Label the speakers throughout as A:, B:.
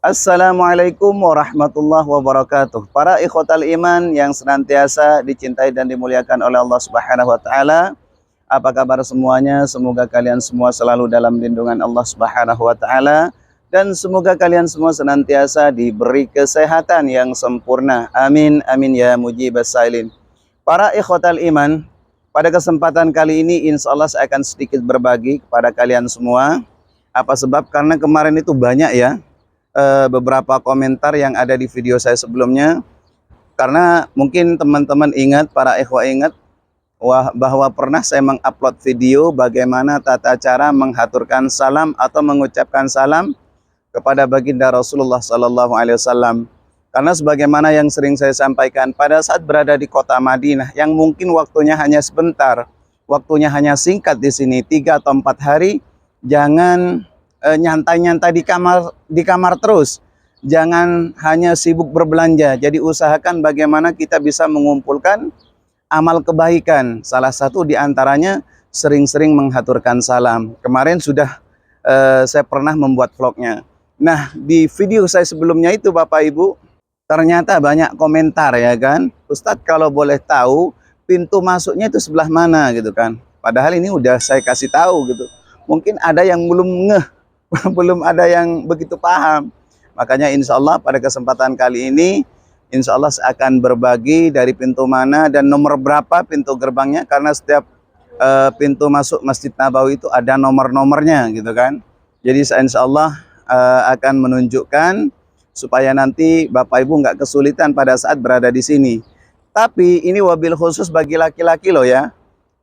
A: Assalamualaikum warahmatullahi wabarakatuh. Para ikhwatal iman yang senantiasa dicintai dan dimuliakan oleh Allah Subhanahu wa taala. Apa kabar semuanya? Semoga kalian semua selalu dalam lindungan Allah Subhanahu wa taala dan semoga kalian semua senantiasa diberi kesehatan yang sempurna. Amin amin ya mujibas sailin. Para ikhwatal iman, pada kesempatan kali ini insya Allah saya akan sedikit berbagi kepada kalian semua. Apa sebab? Karena kemarin itu banyak ya beberapa komentar yang ada di video saya sebelumnya, karena mungkin teman-teman ingat, para ikhwah ingat bahwa pernah saya mengupload video bagaimana tata cara menghaturkan salam atau mengucapkan salam kepada baginda Rasulullah Sallallahu Alaihi Wasallam. Karena sebagaimana yang sering saya sampaikan, pada saat berada di kota Madinah yang mungkin waktunya hanya sebentar, waktunya hanya singkat di sini 3 atau 4 hari, jangan nyantai-nyantai di kamar terus. Jangan hanya sibuk berbelanja. Jadi usahakan bagaimana kita bisa mengumpulkan amal kebaikan. Salah satu di antaranya sering-sering menghaturkan salam. Kemarin sudah saya pernah membuat vlognya. Nah, di video saya sebelumnya itu Bapak Ibu, ternyata banyak komentar ya kan. Ustadz, kalau boleh tahu pintu masuknya itu sebelah mana gitu kan. Padahal ini udah saya kasih tahu gitu. Mungkin ada yang belum ngeh, belum ada yang begitu paham. Makanya insya Allah pada kesempatan kali ini, insya Allah saya akan berbagi dari pintu mana dan nomor berapa pintu gerbangnya. Karena setiap pintu masuk Masjid Nabawi itu ada nomor-nomornya gitu kan. Jadi saya insya Allah akan menunjukkan supaya nanti Bapak Ibu nggak kesulitan pada saat berada di sini. Tapi ini wabil khusus bagi laki-laki loh ya,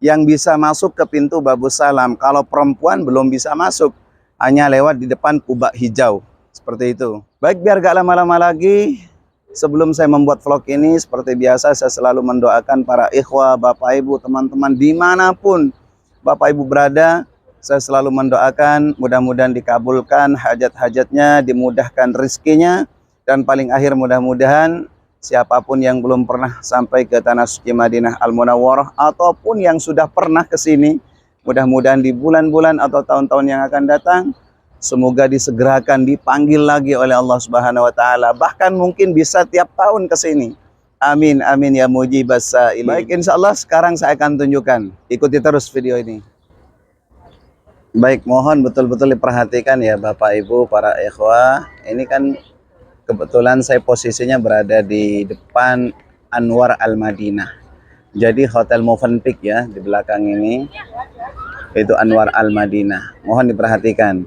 A: yang bisa masuk ke pintu Babus Salam. Kalau perempuan belum bisa masuk, hanya lewat di depan kubah hijau. Seperti itu. Baik, biar gak lama-lama lagi, sebelum saya membuat vlog ini, seperti biasa saya selalu mendoakan para ikhwah, Bapak Ibu, teman-teman dimanapun Bapak Ibu berada. Saya selalu mendoakan mudah-mudahan dikabulkan hajat-hajatnya, dimudahkan rezekinya, dan paling akhir mudah-mudahan siapapun yang belum pernah sampai ke Tanah Suci Madinah Al-Munawwarah ataupun yang sudah pernah ke sini, mudah-mudahan di bulan-bulan atau tahun-tahun yang akan datang, semoga disegerakan dipanggil lagi oleh Allah Subhanahu wa taala. Bahkan mungkin bisa tiap tahun ke sini. Amin amin ya mujibas sailin. Baik, insya Allah sekarang saya akan tunjukkan. Ikuti terus video ini. Baik, mohon betul-betul diperhatikan ya Bapak Ibu, para ikhwah. Ini kan kebetulan saya posisinya berada di depan Anwar Al-Madinah. Jadi Hotel Movenpick ya di belakang ini, itu Anwar Al-Madinah. Mohon diperhatikan.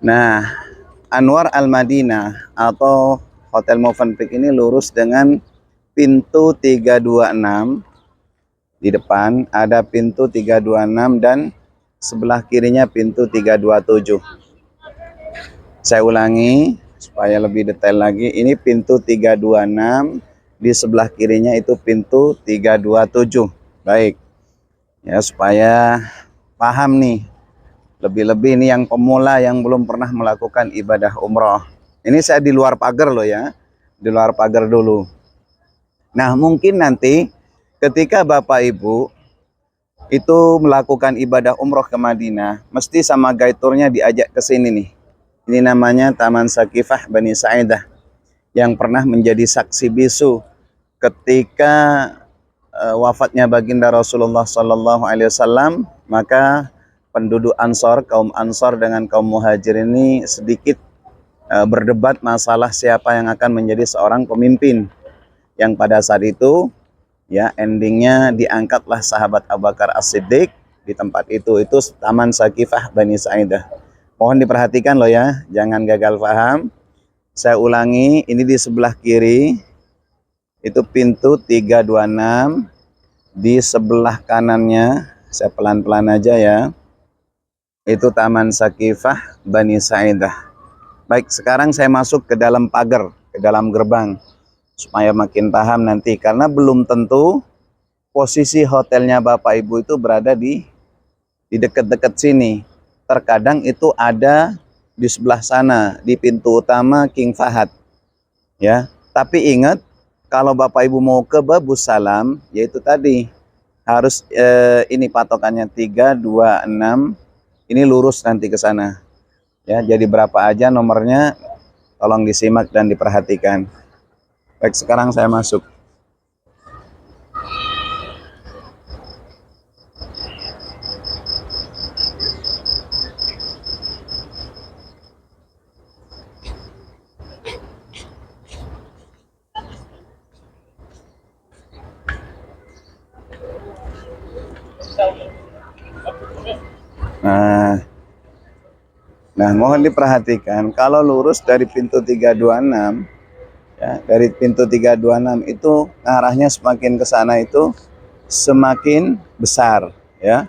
A: Nah, Anwar Al-Madinah atau Hotel Movenpick ini lurus dengan pintu 326. Di depan ada pintu 326 dan sebelah kirinya pintu 327. Saya ulangi supaya lebih detail lagi. Ini pintu 326, di sebelah kirinya itu pintu 327. Baik. Ya, supaya paham nih. Lebih-lebih ini yang pemula yang belum pernah melakukan ibadah umroh. Ini saya di luar pagar loh ya. Di luar pagar dulu. Nah, mungkin nanti ketika Bapak Ibu itu melakukan ibadah umroh ke Madinah, mesti sama guide tournya diajak ke sini nih. Ini namanya Taman Sakifah Bani Sa'idah, yang pernah menjadi saksi bisu ketika wafatnya baginda Rasulullah Sallallahu Alaihi Wasallam. Maka penduduk Ansor, kaum Ansor dengan kaum Muhajir ini sedikit berdebat masalah siapa yang akan menjadi seorang pemimpin. Yang pada saat itu ya endingnya diangkatlah sahabat Abu Bakar As-Siddiq di tempat itu Taman Sakifah Bani Sa'idah. Mohon diperhatikan loh ya, jangan gagal paham. Saya ulangi, ini di sebelah kiri itu pintu 326, di sebelah kanannya, saya pelan-pelan aja ya, itu Taman Sakifah Bani Sa'idah. Baik, sekarang saya masuk ke dalam pagar, ke dalam gerbang, supaya makin paham nanti, karena belum tentu posisi hotelnya Bapak Ibu itu berada di dekat-dekat sini. Terkadang itu ada di sebelah sana, di pintu utama King Fahad ya. Tapi ingat, kalau Bapak Ibu mau ke Babus Salam, yaitu tadi harus ini patokannya 326, ini lurus nanti ke sana ya. Jadi berapa aja nomornya, Tolong disimak dan diperhatikan. Baik, sekarang saya masuk. Nah, mohon diperhatikan, kalau lurus dari pintu 326, ya, dari pintu 326 itu arahnya semakin ke sana itu semakin besar, ya.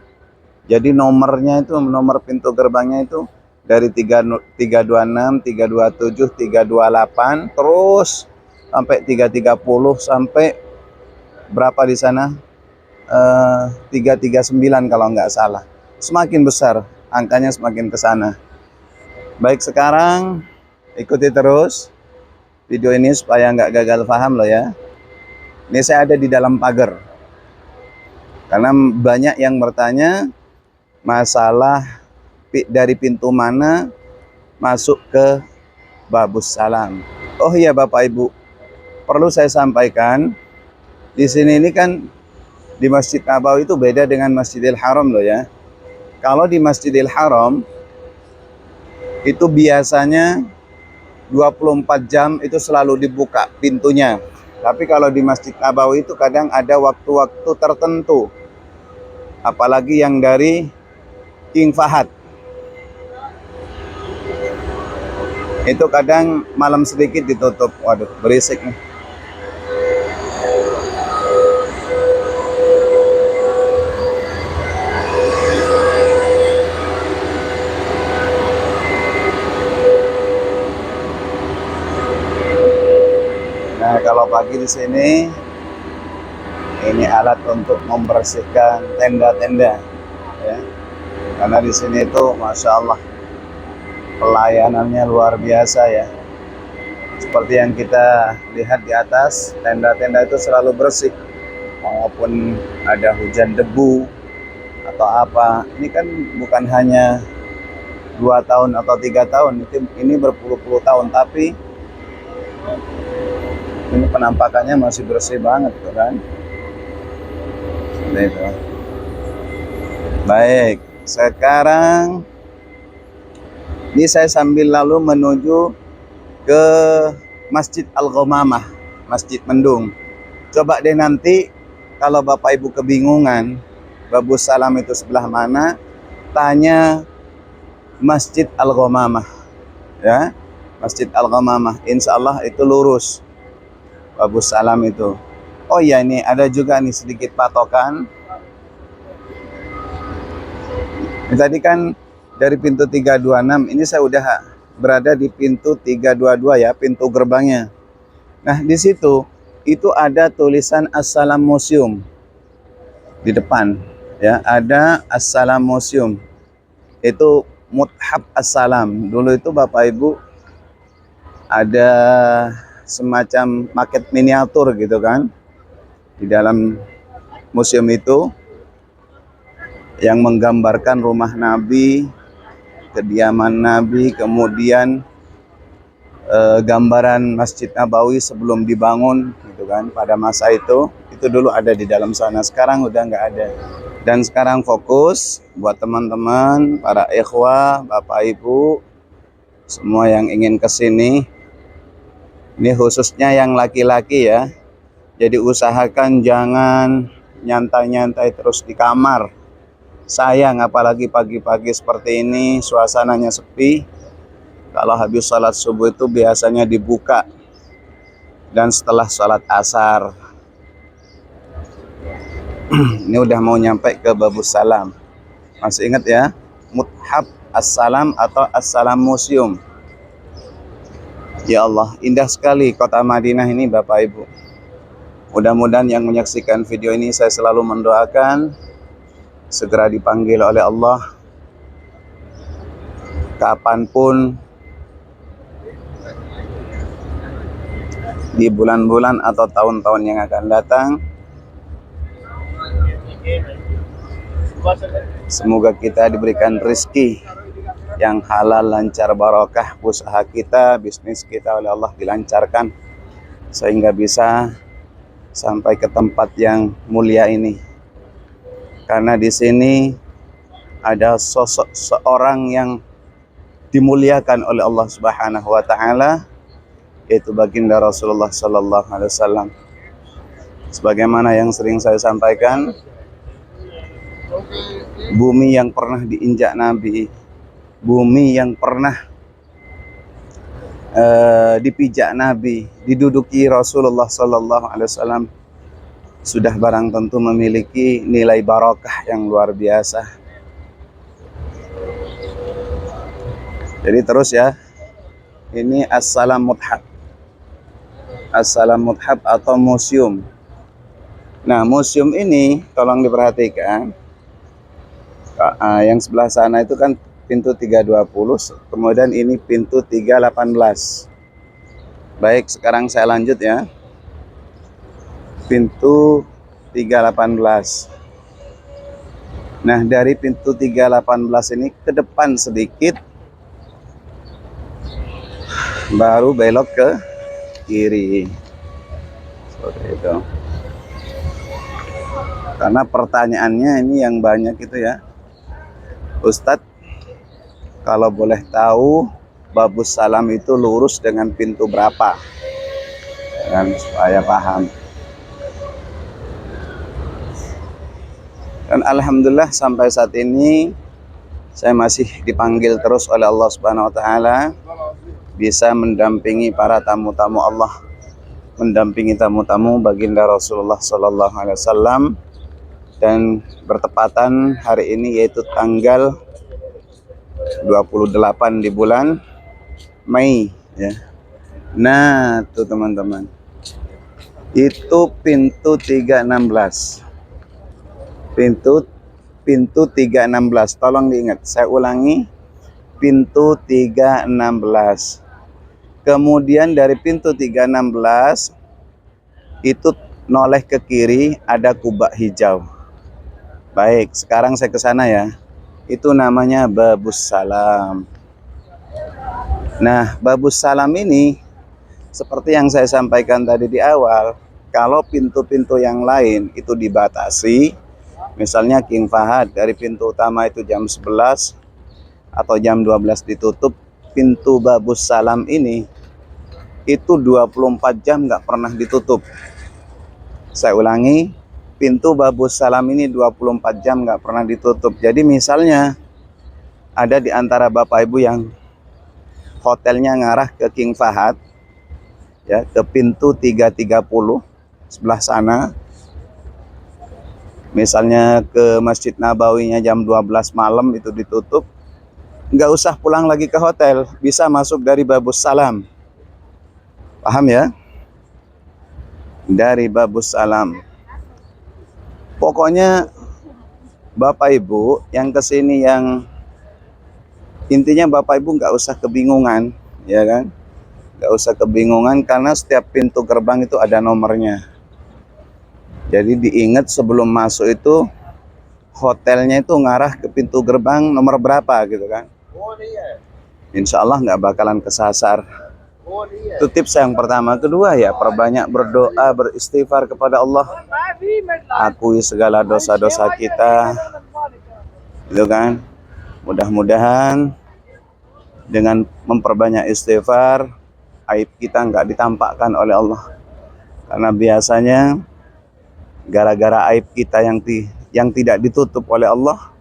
A: Jadi nomornya itu, nomor pintu gerbangnya itu dari 326, 327, 328, terus sampai 330, sampai berapa di sana? 339 kalau nggak salah. Semakin besar, angkanya semakin ke sana. Baik, sekarang ikuti terus video ini supaya nggak gagal paham loh ya. Ini saya ada di dalam pagar. Karena banyak yang bertanya masalah dari pintu mana masuk ke Babus Salam. Oh iya Bapak Ibu, perlu saya sampaikan, di sini ini kan di Masjid Nabawi itu beda dengan Masjidil Haram loh ya. Kalau di Masjidil Haram itu biasanya 24 jam itu selalu dibuka pintunya. Tapi kalau di Masjid Nabawi itu kadang ada waktu-waktu tertentu. Apalagi yang dari King Fahad. Itu kadang malam sedikit ditutup. Waduh, berisik nih. Nah, kalau pagi di sini, ini alat untuk membersihkan tenda-tenda, ya. Karena di sini itu, masya Allah, pelayanannya luar biasa ya. Seperti yang kita lihat di atas, tenda-tenda itu selalu bersih, maupun ada hujan debu atau apa. Ini kan bukan hanya 2 tahun atau 3 tahun, ini berpuluh-puluh tahun, tapi ini penampakannya masih bersih banget tuh kan. Itu. Baik, sekarang ini saya sambil lalu menuju ke Masjid Al-Ghamamah, Masjid Mendung. Coba deh nanti kalau Bapak Ibu kebingungan Babus Salam itu sebelah mana, tanya Masjid Al-Ghamamah, ya. Masjid Al-Ghamamah, insya Allah itu lurus Babus Salam itu. Oh iya, ini ada juga nih sedikit patokan. Ini tadi kan dari pintu 326, ini saya udah berada di pintu 322 ya, pintu gerbangnya. Nah, di situ itu ada tulisan Assalam Museum di depan, ya, ada Assalam Museum. Itu Muthab Assalam. Dulu itu Bapak Ibu ada semacam maket miniatur gitu kan di dalam museum itu, yang menggambarkan rumah Nabi, kediaman Nabi, kemudian gambaran Masjid Nabawi sebelum dibangun gitu kan pada masa itu dulu ada di dalam sana. Sekarang udah nggak ada. Dan sekarang fokus buat teman-teman, para ikhwah, Bapak Ibu semua yang ingin ke sini. Ini khususnya yang laki-laki ya. Jadi usahakan jangan nyantai-nyantai terus di kamar. Sayang, apalagi pagi-pagi seperti ini, suasananya sepi. Kalau habis sholat subuh itu biasanya dibuka. Dan setelah sholat asar. Ini udah mau nyampe ke Babus Salam. Masih ingat ya? Muthab Assalam atau Assalam Museum. Ya Allah, indah sekali kota Madinah ini Bapak Ibu. Mudah-mudahan yang menyaksikan video ini, saya selalu mendoakan segera dipanggil oleh Allah kapanpun, di bulan-bulan atau tahun-tahun yang akan datang. Semoga kita diberikan rezeki yang halal, lancar, barokah, usaha kita, bisnis kita oleh Allah dilancarkan sehingga bisa sampai ke tempat yang mulia ini. Karena di sini ada sosok seorang yang dimuliakan oleh Allah Subhanahu wa taala, yaitu baginda Rasulullah sallallahu alaihi wasallam. Sebagaimana yang sering saya sampaikan, bumi yang pernah diinjak Nabi, bumi yang pernah dipijak Nabi, diduduki Rasulullah sallallahu alaihi wasallam, sudah barang tentu memiliki nilai barokah yang luar biasa. Jadi terus ya, ini As-Salam Muthab. As-Salam Muthab atau museum. Nah, museum ini tolong diperhatikan. Yang sebelah sana itu kan pintu 320, kemudian ini pintu 318. Baik, sekarang saya lanjut ya. Pintu 318. Nah, dari pintu 318 ini ke depan sedikit, baru belok ke kiri. Seperti itu. Karena pertanyaannya ini yang banyak itu ya, Ustadz, kalau boleh tahu Babus Salam itu lurus dengan pintu berapa? Dan supaya paham. Dan alhamdulillah sampai saat ini saya masih dipanggil terus oleh Allah Subhanahu wa taala bisa mendampingi para tamu-tamu Allah, mendampingi tamu-tamu baginda Rasulullah sallallahu alaihi wasallam, dan bertepatan hari ini yaitu tanggal 28 di bulan Mei ya. Nah, tuh teman-teman. Itu pintu 316. Pintu 316. Tolong diingat, saya ulangi. Pintu 316. Kemudian dari pintu 316 itu noleh ke kiri ada kubah hijau. Baik, sekarang saya ke sana ya. Itu namanya Babus Salam. Nah, Babus Salam ini seperti yang saya sampaikan tadi di awal, kalau pintu-pintu yang lain itu dibatasi, misalnya King Fahad dari pintu utama itu jam 11 atau jam 12 ditutup, pintu Babus Salam ini itu 24 jam nggak pernah ditutup. Saya ulangi, pintu Babus Salam ini 24 jam nggak pernah ditutup. Jadi misalnya ada di antara Bapak Ibu yang hotelnya ngarah ke King Fahad, ya, ke pintu 330 sebelah sana, misalnya ke Masjid Nabawinya jam 12 malam itu ditutup, nggak usah pulang lagi ke hotel, bisa masuk dari Babus Salam. Paham ya? Dari Babus Salam. Pokoknya Bapak Ibu yang kesini, yang intinya Bapak Ibu nggak usah kebingungan, ya kan? Nggak usah kebingungan karena setiap pintu gerbang itu ada nomornya. Jadi diingat sebelum masuk itu hotelnya itu ngarah ke pintu gerbang nomor berapa gitu kan. Insya Allah nggak bakalan kesasar. Itu tips yang pertama. Kedua ya, perbanyak berdoa, beristighfar kepada Allah. Akui segala dosa-dosa kita, gitu kan. Mudah-mudahan dengan memperbanyak istighfar, aib kita nggak ditampakkan oleh Allah. Karena biasanya gara-gara aib kita yang tidak ditutup oleh Allah,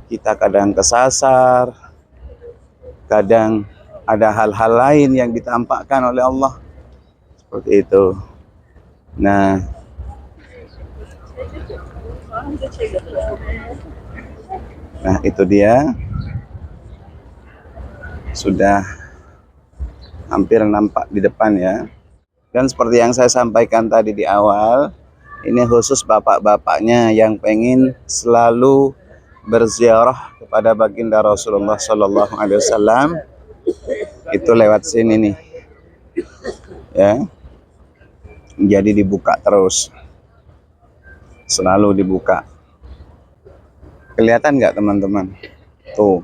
A: kita kadang kesasar, kadang ada hal-hal lain yang ditampakkan oleh Allah. Seperti itu. Nah, itu dia. Sudah hampir nampak di depan ya. Dan seperti yang saya sampaikan tadi di awal, ini khusus bapak-bapaknya yang pengen selalu berziarah kepada baginda Rasulullah Sallallahu Alaihi Wasallam, itu lewat sini nih, ya. Jadi dibuka terus, selalu dibuka. Kelihatan nggak teman-teman? Tuh,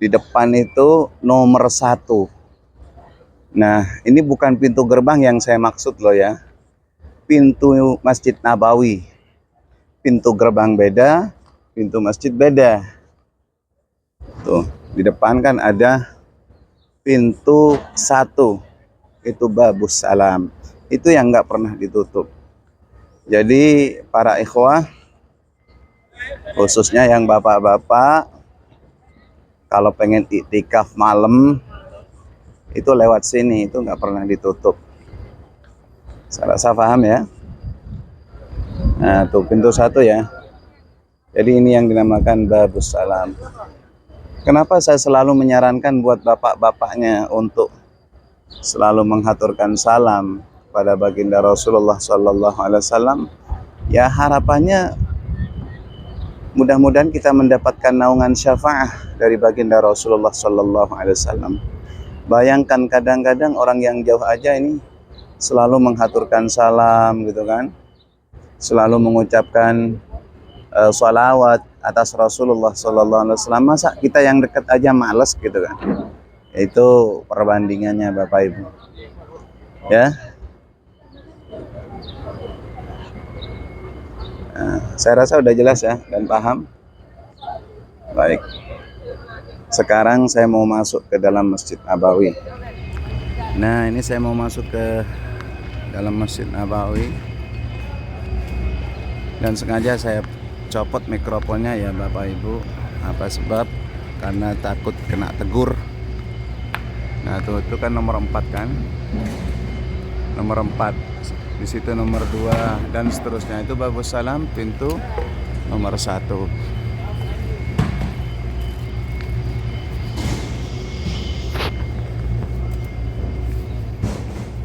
A: Di depan itu nomor 1. Nah, ini bukan pintu gerbang yang saya maksud loh ya. Pintu Masjid Nabawi. Pintu gerbang beda, pintu masjid beda. Tuh, di depan kan ada pintu 1. Itu babus salam. Itu yang nggak pernah ditutup. Jadi para ikhwah, khususnya yang bapak-bapak, kalau pengen iktikaf malam, itu lewat sini, itu nggak pernah ditutup. Saya rasa paham ya. Nah, tuh pintu 1 ya. Jadi ini yang dinamakan babus salam. Kenapa saya selalu menyarankan buat bapak-bapaknya untuk selalu menghaturkan salam pada baginda Rasulullah Sallallahu Alaihi Wasallam? Ya harapannya mudah-mudahan kita mendapatkan naungan syafaah dari baginda Rasulullah Sallallahu Alaihi Wasallam. Bayangkan kadang-kadang orang yang jauh aja ini selalu menghaturkan salam gitu kan, selalu mengucapkan sholawat atas Rasulullah Sallallahu Alaihi Wasallam. Masa kita yang dekat aja males gitu kan? Itu perbandingannya Bapak Ibu. Ya, nah, saya rasa udah jelas ya dan paham. Baik. Sekarang saya mau masuk ke dalam Masjid Nabawi. Nah, ini saya mau masuk ke dalam Masjid Nabawi. Dan sengaja saya copot mikrofonnya ya Bapak Ibu. Apa sebab? Karena takut kena tegur. Nah, tuh itu kan nomor 4 kan? Nomor 4. Di situ nomor 2 dan seterusnya. Itu babus salam pintu nomor 1.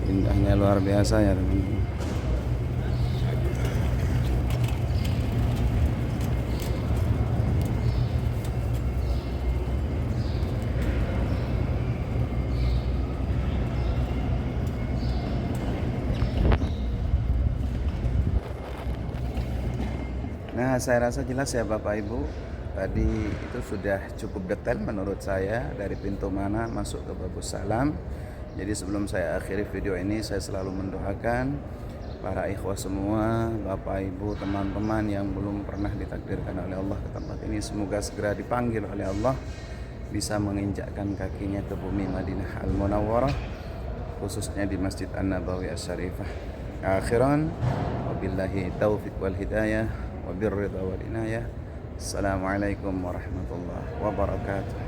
A: Indahnya luar biasa ya teman-teman. Nah, saya rasa jelas ya Bapak Ibu. Tadi itu sudah cukup detail menurut saya dari pintu mana masuk ke babus salam. Jadi sebelum saya akhiri video ini, saya selalu mendoakan para ikhwah semua, Bapak Ibu, teman-teman yang belum pernah ditakdirkan oleh Allah ke tempat ini, semoga segera dipanggil oleh Allah, bisa menginjakkan kakinya ke bumi Madinah Al-Munawwarah, khususnya di Masjid An-Nabawi Asy-Syarifah. Akhiran, wabillahi taufiq wal hidayah, wabirridha wal inayah. Assalamualaikum warahmatullahi wabarakatuh.